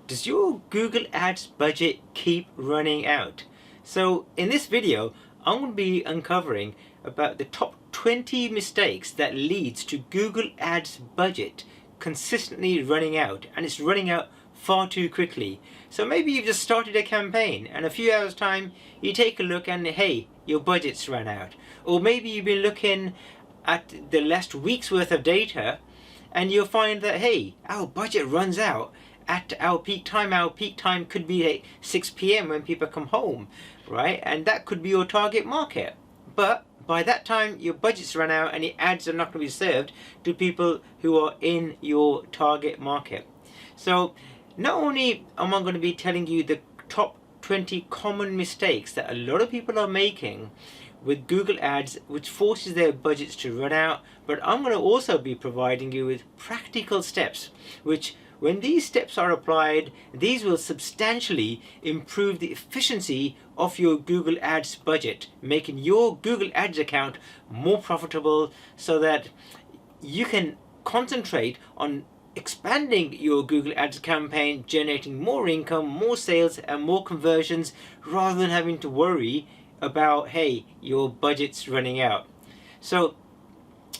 Does your Google Ads budget keep running out? So in this video, I'm going to be uncovering about the top 20 mistakes that leads to Google Ads budget consistently running out, and it's running out far too quickly. So maybe you've just started a campaign and a few hours time you take a look and hey, your budget's run out. Or maybe you've been looking at the last week's worth of data and you'll find that hey, our budget runs out at our peak time. Our peak time could be at 6 p.m. when people come home, right? And that could be your target market. But by that time your budget's run out and the ads are not going to be served to people who are in your target market. So not only am I going to be telling you the top 20 common mistakes that a lot of people are making with Google Ads, which forces their budgets to run out, but I'm going to also be providing you with practical steps, which when these steps are applied, these will substantially improve the efficiency of your Google Ads budget, making your Google Ads account more profitable so that you can concentrate on expanding your Google Ads campaign, generating more income, more sales and more conversions, rather than having to worry about, hey, your budget's running out. So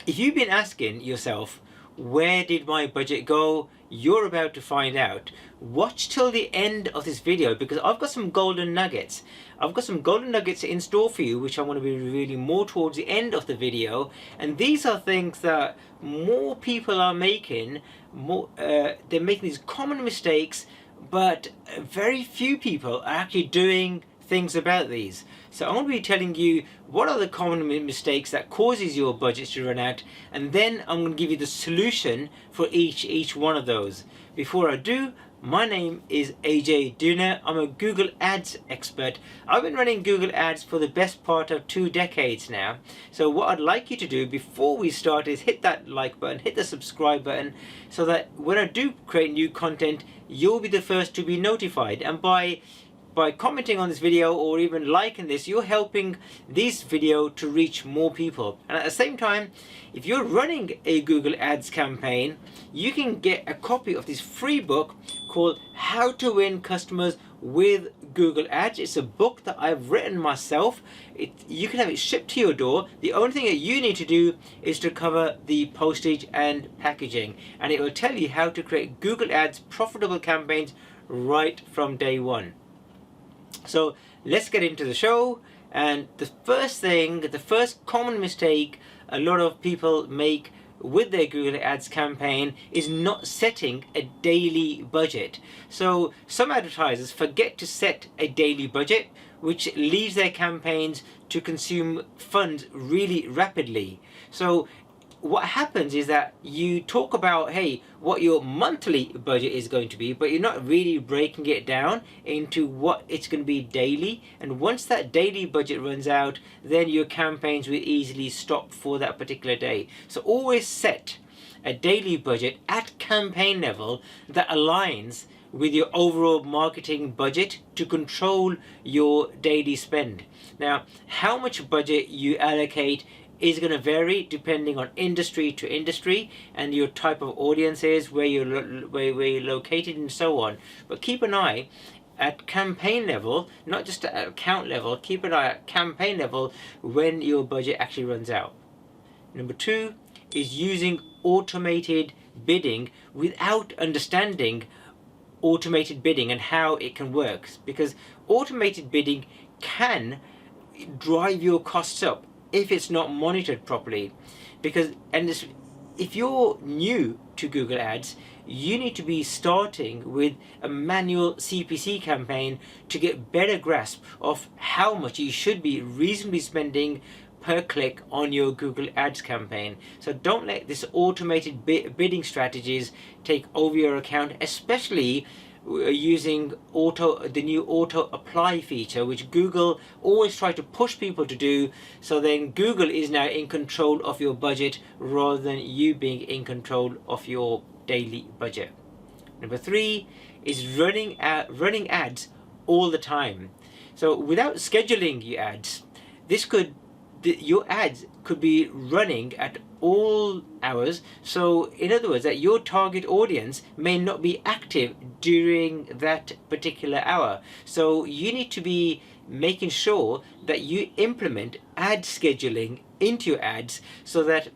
if you've been asking yourself, where did my budget go? You're about to find out. Watch till the end of this video because I've got some golden nuggets. I've got some golden nuggets in store for you, which I'm going to be revealing more towards the end of the video. And these are things that more people are making. They're making these common mistakes, but very few people are actually doing things about these. So I'm going to be telling you what are the common mistakes that causes your budgets to run out, and then I'm going to give you the solution for each one of those. Before I do, my name is Ajay Dhunna. I'm a Google Ads expert. I've been running Google Ads for the best part of 2 decades now. So what I'd like you to do before we start is hit that like button, hit the subscribe button, so that when I do create new content, you'll be the first to be notified. And by commenting on this video or even liking this, you're helping this video to reach more people. And at the same time, if you're running a Google Ads campaign, you can get a copy of this free book called How to Win Customers with Google Ads. It's a book that I've written myself. You can have it shipped to your door. The only thing that you need to do is to cover the postage and packaging, and it will tell you how to create Google Ads profitable campaigns right from day one. So let's get into the show. And the first common mistake a lot of people make with their Google Ads campaign is not setting a daily budget. So some advertisers forget to set a daily budget, which leaves their campaigns to consume funds really rapidly. So what happens is that you talk about, hey, what your monthly budget is going to be, but you're not really breaking it down into what it's going to be daily. And once that daily budget runs out, then your campaigns will easily stop for that particular day. So always set a daily budget at campaign level that aligns with your overall marketing budget to control your daily spend. Now, how much budget you allocate is going to vary depending on industry to industry and your type of audiences, where you're located and so on. But keep an eye at campaign level, not just at account level. Keep an eye at campaign level when your budget actually runs out. Number 2 is using automated bidding without understanding automated bidding and how it can work, because automated bidding can drive your costs up if it's not monitored properly. If you're new to Google Ads, you need to be starting with a manual CPC campaign to get better grasp of how much you should be reasonably spending per click on your Google Ads campaign. So don't let this automated bidding strategies take over your account, especially using the new auto apply feature, which Google always try to push people to do. So then Google is now in control of your budget rather than you being in control of your daily budget. Number 3 is running ads all the time. So without scheduling your ads, this could your ads could be running at all hours. So in other words, that your target audience may not be active during that particular hour. So you need to be making sure that you implement ad scheduling into your ads so that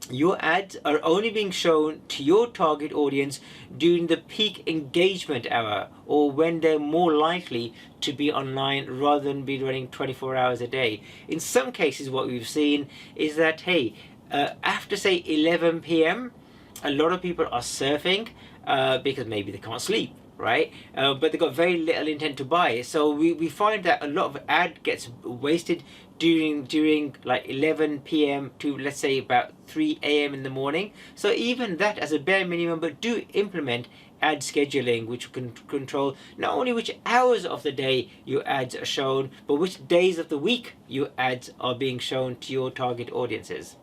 your ads are only being shown to your target audience during the peak engagement hour, or when they're more likely to be online, rather than be running 24 hours a day. In some cases, what we've seen is that, hey, after say 11 p.m., a lot of people are surfing because maybe they can't sleep, right? But they've got very little intent to buy. So we find that a lot of ad gets wasted during like 11 p.m. to, let's say, about 3 a.m. in the morning. So even that as a bare minimum, but do implement ad scheduling, which can control not only which hours of the day your ads are shown, but which days of the week your ads are being shown to your target audiences.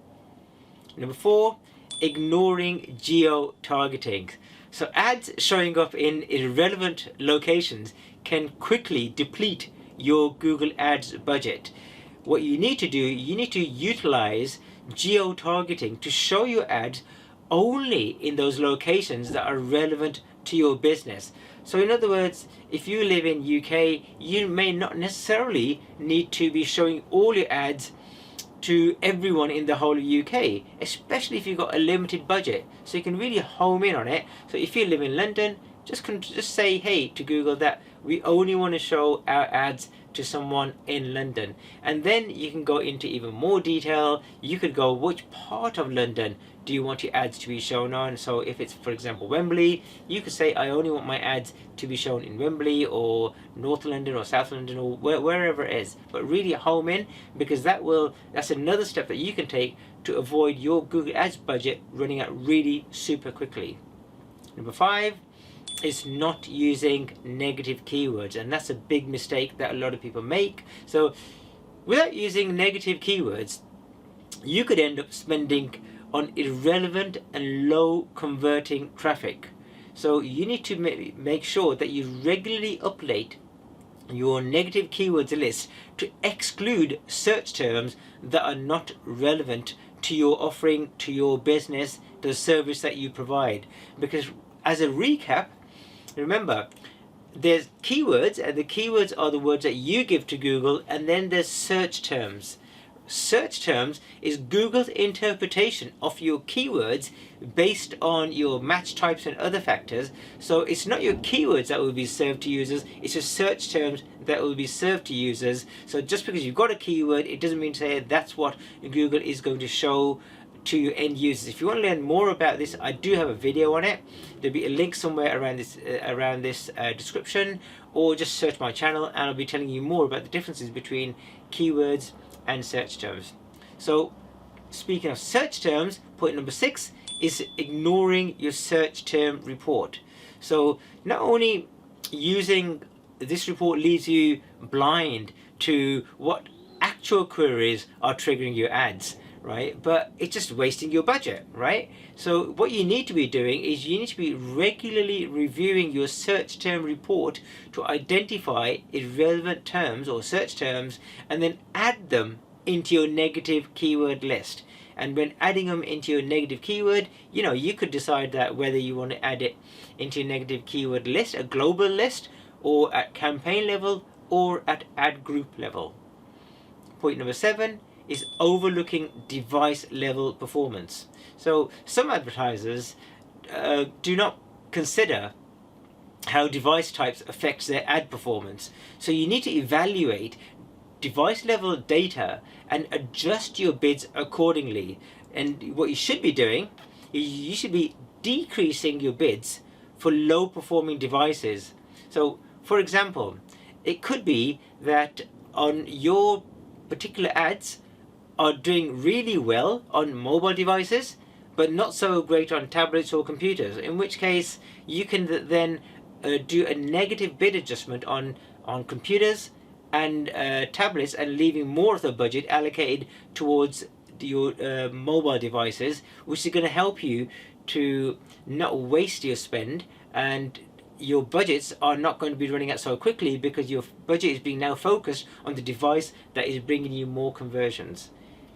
Number 4, ignoring geo-targeting. So ads showing up in irrelevant locations can quickly deplete your Google Ads budget. What you need to do, you need to utilize geo-targeting to show your ads only in those locations that are relevant to your business. So in other words, if you live in UK, you may not necessarily need to be showing all your ads to everyone in the whole of UK, especially if you've got a limited budget. So you can really home in on it. So if you live in London, just say, hey, to Google that we only want to show our ads to someone in London. And then you can go into even more detail. You could go, which part of London do you want your ads to be shown on? So if it's, for example, Wembley, you could say, I only want my ads to be shown in Wembley or North London or South London or wherever it is. But really home in, because that's another step that you can take to avoid your Google Ads budget running out really super quickly. Number 5 is not using negative keywords, and that's a big mistake that a lot of people make. So without using negative keywords, you could end up spending on irrelevant and low converting traffic. So you need to make sure that you regularly update your negative keywords list to exclude search terms that are not relevant to your offering, to your business, the service that you provide. Because as a recap, remember, there's keywords, and the keywords are the words that you give to Google, and then there's search terms. Search terms is Google's interpretation of your keywords based on your match types and other factors. So it's not your keywords that will be served to users, it's your search terms that will be served to users. So just because you've got a keyword, it doesn't mean to say that's what Google is going to show to your end users. If you want to learn more about this, I do have a video on it. There'll be a link somewhere around this description, or just search my channel and I'll be telling you more about the differences between keywords and search terms. So speaking of search terms, point number 6 is ignoring your search term report. So not only using this report leaves you blind to what actual queries are triggering your ads, right? But it's just wasting your budget, right? So what you need to be doing is you need to be regularly reviewing your search term report to identify irrelevant terms or search terms, and then add them into your negative keyword list. And when adding them into your negative keyword, you could decide that whether you want to add it into your negative keyword list, a global list, or at campaign level, or at ad group level. Point number 7 is overlooking device level performance. So some advertisers do not consider how device types affects their ad performance. So you need to evaluate device level data and adjust your bids accordingly. And what you should be doing is you should be decreasing your bids for low performing devices. So for example, it could be that on your particular ads are doing really well on mobile devices, but not so great on tablets or computers, in which case you can then do a negative bid adjustment on computers and tablets, and leaving more of the budget allocated towards your mobile devices, which is going to help you to not waste your spend, and your budgets are not going to be running out so quickly because your budget is being now focused on the device that is bringing you more conversions.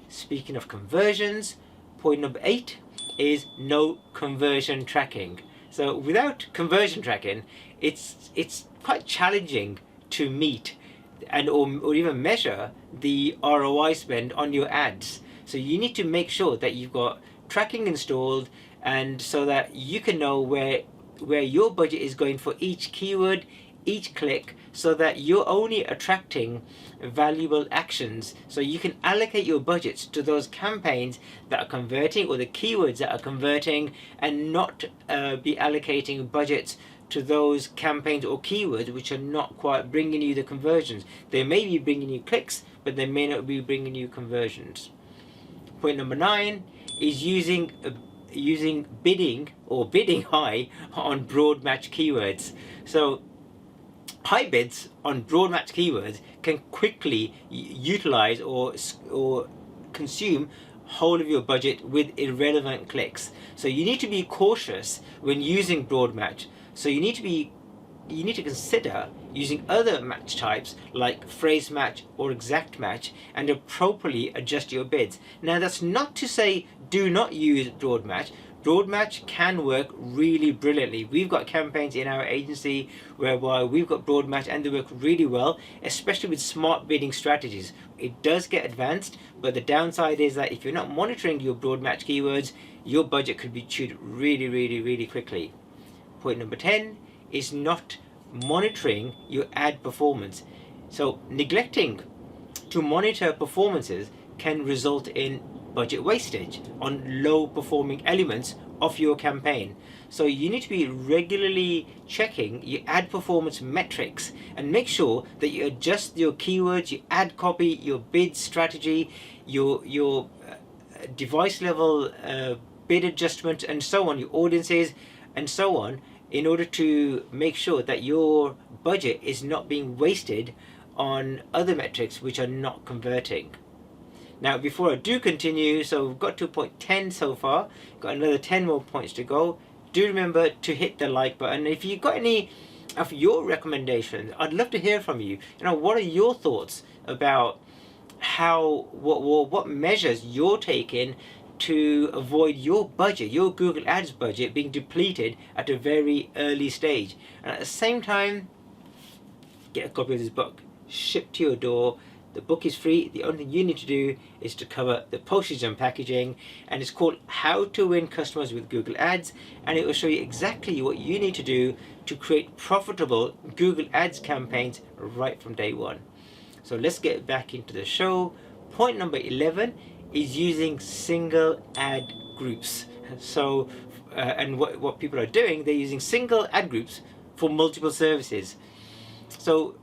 Speaking of conversions, point number 8 is no conversion tracking. So without conversion tracking, it's quite challenging to meet and or even measure the ROI spend on your ads. So you need to make sure that you've got tracking installed, and so that you can know where your budget is going for each keyword, each click, so that you're only attracting valuable actions. So you can allocate your budgets to those campaigns that are converting or the keywords that are converting, and not be allocating budgets to those campaigns or keywords which are not quite bringing you the conversions. They may be bringing you clicks, but they may not be bringing you conversions. Point number 9 is using bidding or bidding high on broad match keywords. So high bids on broad match keywords can quickly utilize or consume whole of your budget with irrelevant clicks. So you need to be cautious when using broad match. So you need to consider using other match types like phrase match or exact match, and appropriately adjust your bids. Now that's not to say do not use broad match. Broad match can work really brilliantly. We've got campaigns in our agency whereby we've got broad match and they work really well, especially with smart bidding strategies. It does get advanced, but the downside is that if you're not monitoring your broad match keywords, your budget could be chewed really quickly. Point number 10 is not monitoring your ad performance. So neglecting to monitor performances can result in budget wastage on low performing elements of your campaign. So you need to be regularly checking your ad performance metrics and make sure that you adjust your keywords, your ad copy, your bid strategy, your device level bid adjustment, and so on, your audiences and so on, in order to make sure that your budget is not being wasted on other metrics which are not converting. Now before I do continue, so we've got to point 10 so far, got another 10 more points to go. Do remember to hit the like button. If you've got any of your recommendations, I'd love to hear from you. What are your thoughts about what measures you're taking to avoid your budget, your Google Ads budget, being depleted at a very early stage. And at the same time, get a copy of this book shipped to your door. The book is free. The only thing you need to do is to cover the postage and packaging, and it's called How to Win Customers with Google Ads, and it will show you exactly what you need to do to create profitable Google Ads campaigns right from day one. So let's get back into the show. Point number 11 is using single ad groups. So and what people are doing, they're using single ad groups for multiple services. So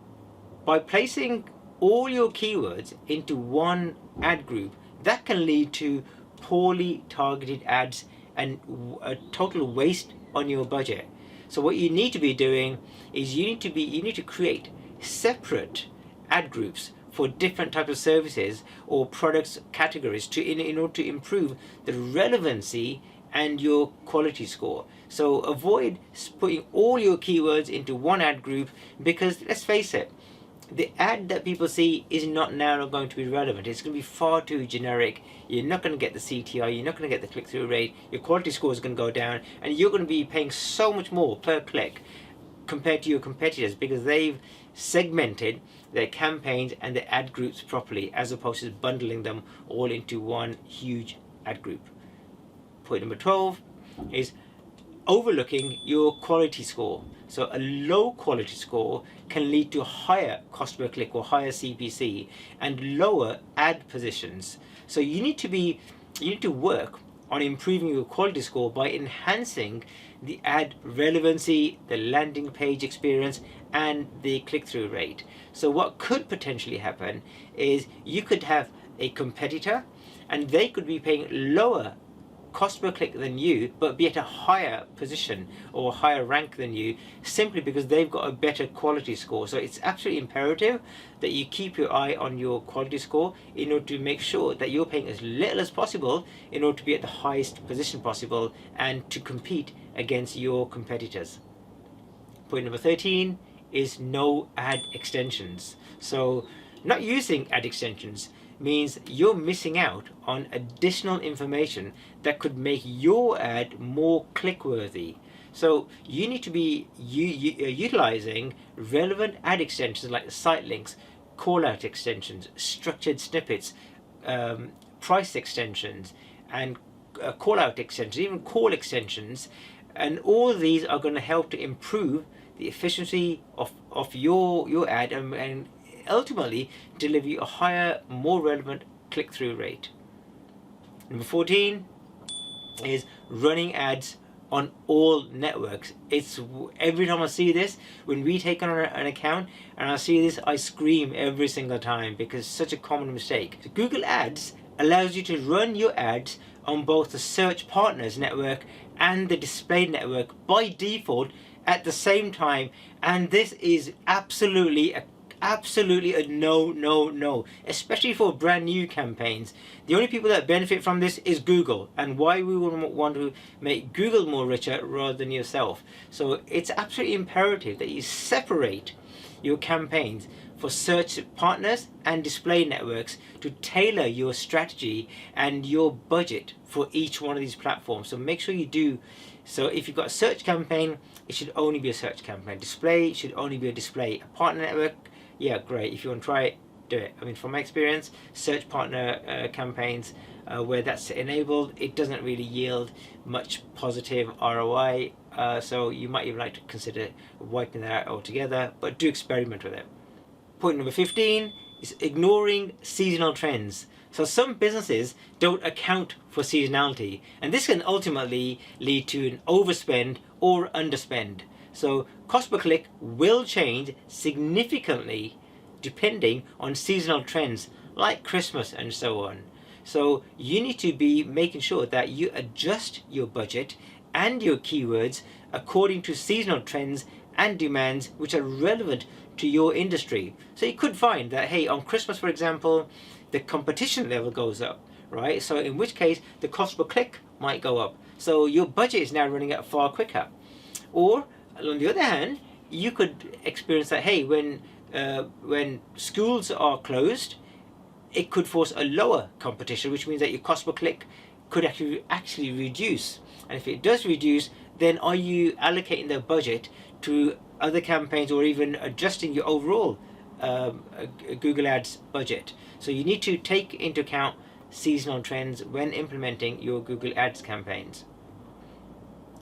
by placing all your keywords into one ad group, that can lead to poorly targeted ads and a total waste on your budget. So what you need to be doing is you need to create separate ad groups for different types of services or products categories in order to improve the relevancy and your quality score. So avoid putting all your keywords into one ad group, because let's face it, the ad that people see is not now going to be relevant. It's going to be far too generic. You're not going to get the CTR, you're not going to get the click-through rate, your quality score is going to go down, and you're going to be paying so much more per click compared to your competitors, because they've segmented their campaigns and their ad groups properly, as opposed to bundling them all into one huge ad group. Point number 12 is overlooking your quality score. So a low quality score can lead to higher cost per click or higher CPC and lower ad positions. So you need to work on improving your quality score by enhancing the ad relevancy, the landing page experience, and the click-through rate. So what could potentially happen is you could have a competitor and they could be paying lower cost per click than you, but be at a higher position or higher rank than you, simply because they've got a better quality score. So it's absolutely imperative that you keep your eye on your quality score in order to make sure that you're paying as little as possible in order to be at the highest position possible and to compete against your competitors. Point number 13 is no ad extensions. So not using ad extensions means you're missing out on additional information that could make your ad more click-worthy. So you need to be utilizing relevant ad extensions like site links, call-out extensions, structured snippets, price extensions, and call-out extensions, even call extensions. And all of these are going to help to improve the efficiency of your ad and ultimately deliver you a higher, more relevant click-through rate. Number 14 is running ads on all networks. It's every time I see this, when we take on an account and I see this, I scream every single time because it's such a common mistake. So Google Ads allows you to run your ads on both the search partners network and the display network by default at the same time, and this is absolutely a no, especially for brand new campaigns. The only people that benefit from this is Google, and why we would want to make Google more richer rather than yourself. So it's absolutely imperative that you separate your campaigns for search partners and display networks to tailor your strategy and your budget for each one of these platforms. So make sure you do. So if you've got a search campaign, it should only be a search campaign. Display should only be a display. A partner network, yeah, great. If you want to try it, do it. I mean, from my experience, search partner campaigns where that's enabled, it doesn't really yield much positive ROI. So you might even like to consider wiping that out altogether, but do experiment with it. Point number 15 is ignoring seasonal trends. So some businesses don't account for seasonality, and this can ultimately lead to an overspend or underspend. So cost per click will change significantly depending on seasonal trends like Christmas and so on. So you need to be making sure that you adjust your budget and your keywords according to seasonal trends and demands which are relevant to your industry. So you could find that, hey, on Christmas, for example, the competition level goes up, right? So in which case the cost per click might go up. So your budget is now running out far quicker. Or on the other hand, you could experience that, hey, when schools are closed, it could force a lower competition, which means that your cost per click could actually reduce. And if it does reduce, then are you allocating the budget to other campaigns or even adjusting your overall Google Ads budget? So you need to take into account seasonal trends when implementing your Google Ads campaigns.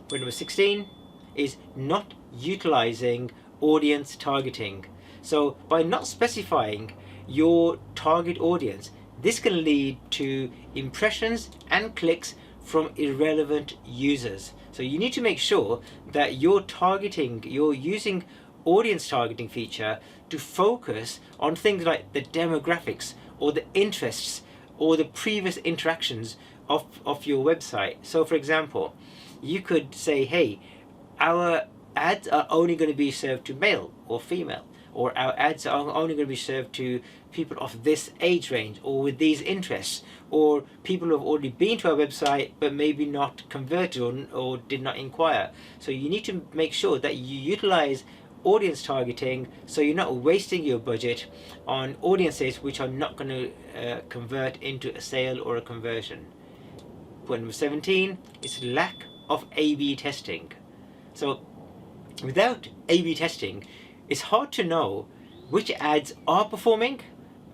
Point number 16 is not utilizing audience targeting. So by not specifying your target audience, this can lead to impressions and clicks from irrelevant users. So you need to make sure that you're using audience targeting feature to focus on things like the demographics or the interests or the previous interactions of your website. So for example, you could say, hey, our ads are only going to be served to male or female, or our ads are only going to be served to people of this age range or with these interests, or people who have already been to our website but maybe not converted or did not inquire. So you need to make sure that you utilize audience targeting so you're not wasting your budget on audiences which are not going to convert into a sale or a conversion. Point number 17 is lack of A/B testing. So without A/B testing, it's hard to know which ads are performing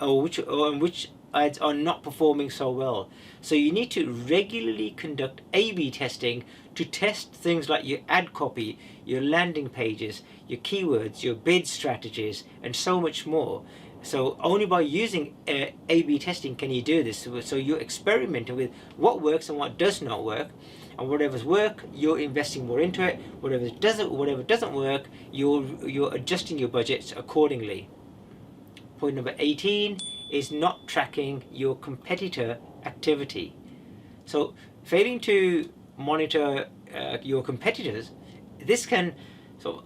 or which ads are not performing so well. So you need to regularly conduct A/B testing to test things like your ad copy, your landing pages, your keywords, your bid strategies, and so much more. So only by using A/B testing can you do this. So you're experimenting with what works and what does not work. And whatever's work, you're investing more into it. Whatever doesn't work, you're adjusting your budgets accordingly. Point number 18 is not tracking your competitor activity. So failing to monitor your competitors, this can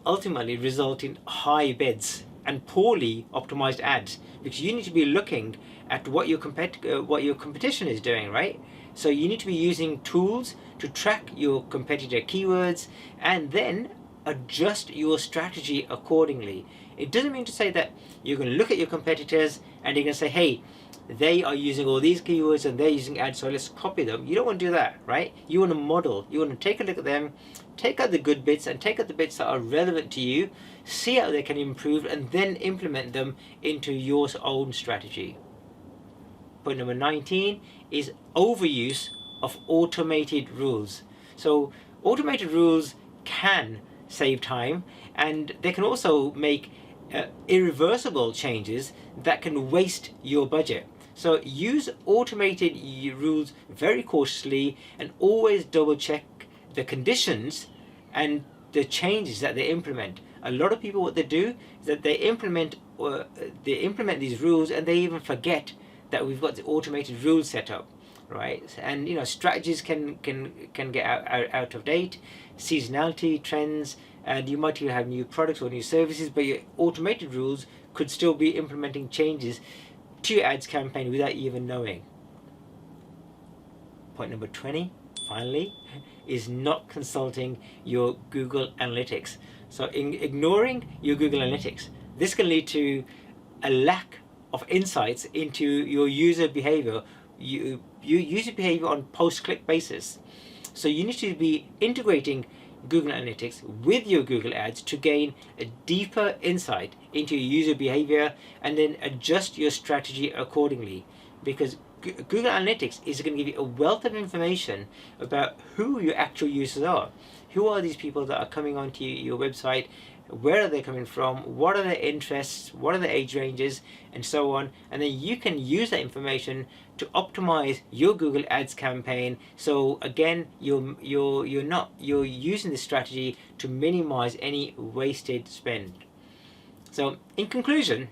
ultimately result in high bids and poorly optimized ads, because you need to be looking at what your competition is doing, right? So you need to be using tools to track your competitor keywords and then adjust your strategy accordingly. It doesn't mean to say that you're going to look at your competitors and you're going to say, hey, they are using all these keywords and they're using ads, so let's copy them. You don't want to do that, right? You want to model. You want to take a look at them, take out the good bits and take out the bits that are relevant to you, see how they can improve, and then implement them into your own strategy. Point number 19 is overuse of automated rules. So automated rules can save time, and they can also make irreversible changes that can waste your budget. So use automated rules very cautiously and always double check the conditions and the changes that they implement. A lot of people, what they do is that they implement these rules and they even forget that we've got the automated rules set up, right? And strategies can get out of date, seasonality, trends, and you might even have new products or new services, but your automated rules could still be implementing changes to your ads campaign without even knowing. Point number 20, finally, is not consulting your Google Analytics. So ignoring your Google Analytics, this can lead to a lack of insights into your user behavior, user behavior on post-click basis. So you need to be integrating Google Analytics with your Google Ads to gain a deeper insight into your user behavior and then adjust your strategy accordingly, because Google Analytics is going to give you a wealth of information about who your actual users are. Who are these people that are coming onto your website? Where are they coming from? What are their interests? What are their age ranges? And so on. And then you can use that information to optimize your Google Ads campaign. So again, you're using this strategy to minimize any wasted spend. So in conclusion,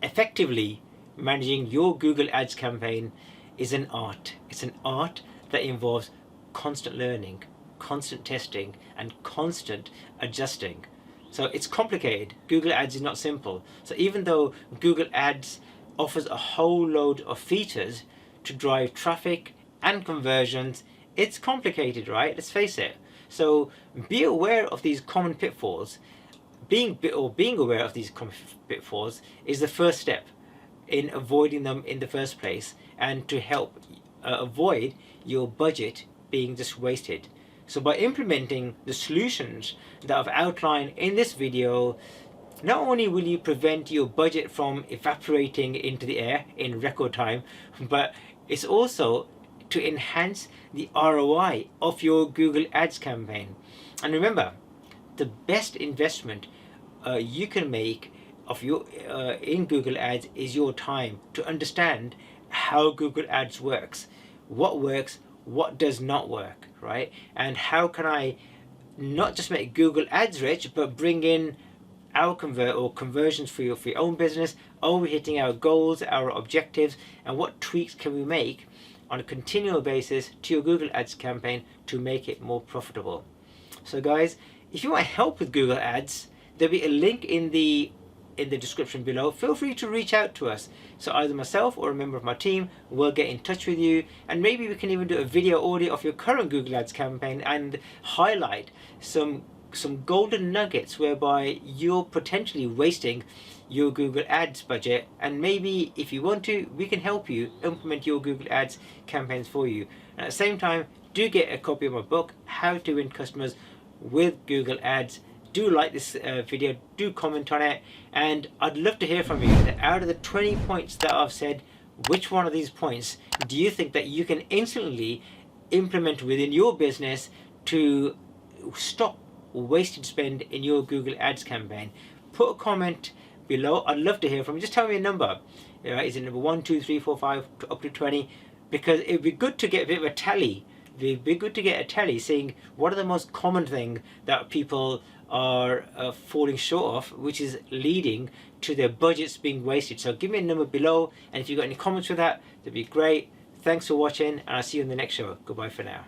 effectively managing your Google Ads campaign is an art. It's an art that involves constant learning, constant testing, and constant adjusting. So it's complicated. Google Ads is not simple. So even though Google Ads offers a whole load of features to drive traffic and conversions, it's complicated, right? Let's face it. So be aware of these common pitfalls. Being aware of these common pitfalls is the first step in avoiding them in the first place, and to help avoid your budget being just wasted. So by implementing the solutions that I've outlined in this video, not only will you prevent your budget from evaporating into the air in record time, but it's also to enhance the ROI of your Google Ads campaign. And remember, the best investment you can make of your in Google Ads is your time to understand how Google Ads works, what does not work, right? And how can I not just make Google Ads rich, but bring in our conversions for your own business? Are we hitting our goals, our objectives, and what tweaks can we make on a continual basis to your Google Ads campaign to make it more profitable? So guys, if you want help with Google Ads, there'll be a link in the description below. Feel free to reach out to us. So either myself or a member of my team will get in touch with you, and maybe we can even do a video audit of your current Google Ads campaign and highlight some golden nuggets whereby you're potentially wasting your Google Ads budget, and maybe if you want to, we can help you implement your Google Ads campaigns for you. And at the same time, do get a copy of my book, How to Win Customers with Google Ads. Do like this video, do comment on it, and I'd love to hear from you. Out of the 20 points that I've said, which one of these points do you think that you can instantly implement within your business to stop wasted spend in your Google Ads campaign? Put a comment below. I'd love to hear from you. Just tell me a number. Is it number 1, 2, 3, 4, 5 up to 20? Because it'd be good to get a bit of a tally. It'd be good to get a tally saying what are the most common things that people are falling short of, which is leading to their budgets being wasted. So give me a number below, and if you've got any comments for that, that'd be great. Thanks for watching, and I'll see you in the next show. Goodbye for now.